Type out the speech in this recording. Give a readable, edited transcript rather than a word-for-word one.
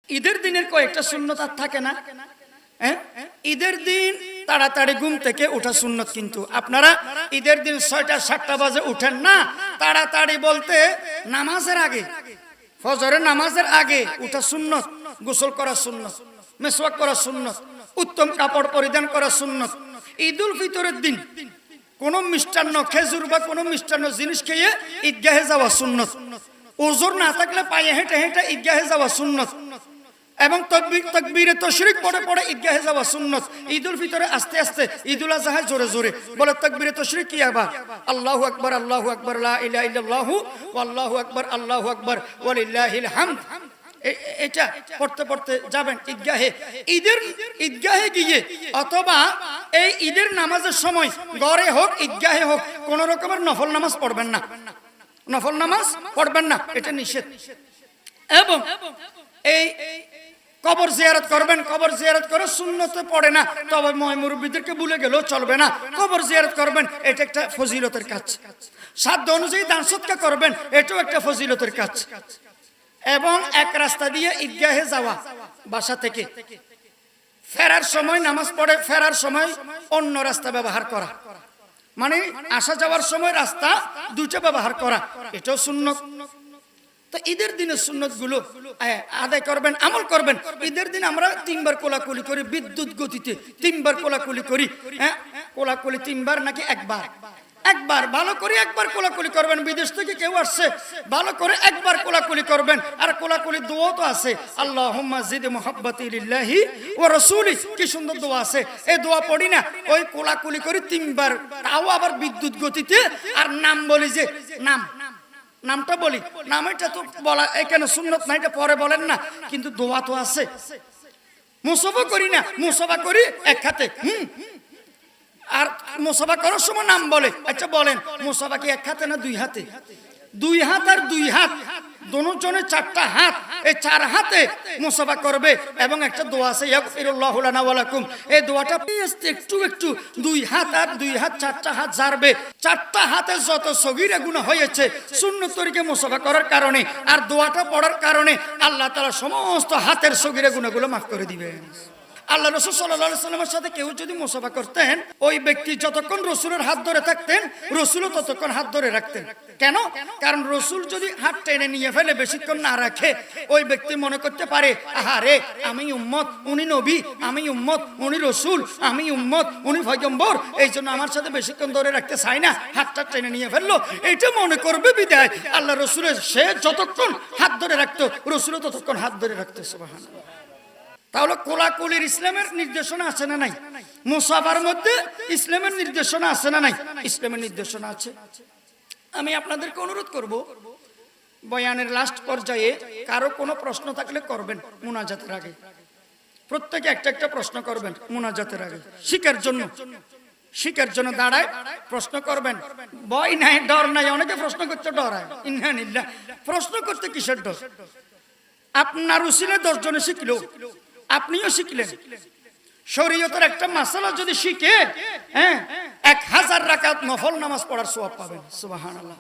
ঈদের দিনের কয়েকটা সুন্নত আর থাকে না? ঈদের দিন তাড়াতাড়ি ঘুম থেকে ওঠা সুন্নত। কিন্তু আপনারা ঈদের দিন 6টা-7টা বাজে উঠেন না। তাড়াতাড়ি বলতে নামাজের আগে, ফজরের নামাজের আগে উঠা সুন্নত, গোসল করা সুন্নত, মেসওয়াক করা সুন্নত, উত্তম কাপড় পরিধান করা সুন্নত। ঈদুল ফিতরের দিন কোনো মিষ্টান্ন, খেজুর বা কোনো মিষ্টান্ন জিনিস খেয়ে ঈদগাহে যাওয়া সুন্নত। ওজোর না থাকলে পায়ে হেঁটে হেঁটে ঈদগাহে যাওয়া সুন্নত। এবং তাকবীরে তাশরিক পড়ে পড়ে ঈদগাহে যাওয়া সুন্নত। ঈদুল ফিতরে আস্তে আস্তে, ঈদুল আযহায় জোরে জোরে বলে তাকবীরে তাশরিক কি আবার আল্লাহু আকবার, আল্লাহু আকবার, লা ইলাহা ইল্লাল্লাহু ওয়াল্লাহু আকবার, আল্লাহু আকবার ওয়ালিল্লাহিল হামদ। এটা পড়তে পড়তে যাবেন ঈদগাহে। ঈদগাহে গিয়ে অথবা এই ঈদের নামাজের সময় ঘরে হোক ঈদগাহে হোক কোন রকমের নফল নামাজ পড়বেন না, নফল নামাজ পড়বেন না, এটা নিষেধ। এবং এই কবর জিয়ারত করবেন, কবর জিয়ারত করে সুন্নতে পড়ে না, তবে মুরব্বিদেরকে ভুলে গেলেও চলবে না, কবর জিয়ারত করবেন, এটা একটা ফজিলতের কাজ। সাধ্য অনুযায়ী দান সদকা করবেন, এটাও একটা ফজিলতের কাজ। এবং এক রাস্তা দিয়ে ঈদগাহে যাওয়া বাসা থেকে, ফেরার সময় নামাজ পড়ে ফেরার সময় অন্য রাস্তা ব্যবহার করা, মানে আসা যাওয়ার সময় রাস্তা দুটো ব্যবহার করা, এটাও সুন্নত। তো ঈদের দিনের সুন্নত গুলো আদায় করবেন, আমল করবেন। ঈদের দিন আমরা 3বার কোলাকুলি করি, বিদ্যুৎ গতিতে 3বার কোলাকুলি করি। কোলাকুলি 3বার নাকি একবার? একবার। ভালো করে একবার কোলাকুলি করবেন। বিদেশ থেকে কেউ আসছে, ভালো করে একবার কোলাকুলি করবেন। আর কোলাকুলি দোয়া তো আছে, আল্লাহুম্মা জিদ মুহাব্বতি লিল্লাহি ওয়া রাসূলি, কি সুন্দর দোয়া আছে। এই দোয়া পড়ি না, ওই কোলাকুলি করি 3বার, তাও আবার বিদ্যুৎ গতিতে। আর নাম বলি, যে নামটা বলি, নাম এটা তো বলা এখানে সুন্নত না, এটা পরে বলেন না, কিন্তু দোয়া তো আছে। মুসাফা করি না, মুসাফা করি এক হাতে। আর মুসাফা করার সময় নাম বলে। আচ্ছা বলেন, মুসাফা কি এক হাতে না 2 হাতে? 2 হাত আর 2 হাত, দুজনে 4টা হাত, এই 4 হাতে মুসাফা করবে। এবং একটা দোয়া আছে, ইয়াগফিরুল্লাহু লানা ওয়া লাকুম, এই দোয়াটা একটু একটু 2 হাত আর 2 হাত 4টা হাত জারবে। 4টা হাতে যত সগীরা গুনাহ হয়েছে সুন্নত তরিকে মুসাফা করার কারণে আর দোয়াটা পড়ার কারণে আল্লাহ তাআলা সমস্ত হাতের সগীরা গুনাহগুলো মাফ করে দিবেন। আল্লাহ রাসূল সাল্লাল্লাহু আলাইহি ওয়াসাল্লামের সাথে কেউ যদি মুসাফা করতেন, ওই ব্যক্তি যতক্ষণ রাসূলের হাত ধরে থাকতেন, রাসূলও ততক্ষণ হাত ধরে রাখতেন। কেন? কারণ রাসূল যদি হাত টেনে নিয়ে ফেলে, বেশিক্ষণ না রাখে, ওই ব্যক্তি মনে করতে পারে, আহারে আমি উম্মত, উনি নবী, আমি উম্মত, উনি রাসূল, আমি উম্মত, উনি পয়গম্বর, এই জন্য আমার সাথে বেশিক্ষণ ধরে রাখতে চাই না, হাতটা টেনে নিয়ে ফেললো, এইটা মনে করবে বিদায় আল্লাহ রাসূলের সে যতক্ষণ হাত ধরে রাখতো, রাসূলও ততক্ষণ হাত ধরে রাখতো। সুবহানাল্লাহ। তাহলে কোলাকুলির ইসলামের নির্দেশনা আছে না নাই? মুসাফার মধ্যে ইসলামের নির্দেশনা আছে না নাই? ইসলামের নির্দেশনা আছে। আমি আপনাদেরকে অনুরোধ করব, বয়ানের লাস্ট পর্যায়ে কারো কোনো প্রশ্ন থাকলে করবেন মুনাজাতের আগে। প্রত্যেকে একটা একটা প্রশ্ন করবেন মুনাজাতের আগে, শিকার জন্য দাঁড়ায় প্রশ্ন করবেন। ভয় নাই, ডর নাই। অনেকে প্রশ্ন করতে ডরায়, ইনহানিল্লাহ। প্রশ্ন করতে কিসের ডর? আপনার উসিলে 10 জনে শিখলো, আপনিও শিখলেন। শরীয়তের একটা মাসালা যদি শিখে 1000 রাকাত নফল নামাজ পড়ার সওয়াব পাবেন। সুবহানাল্লাহ।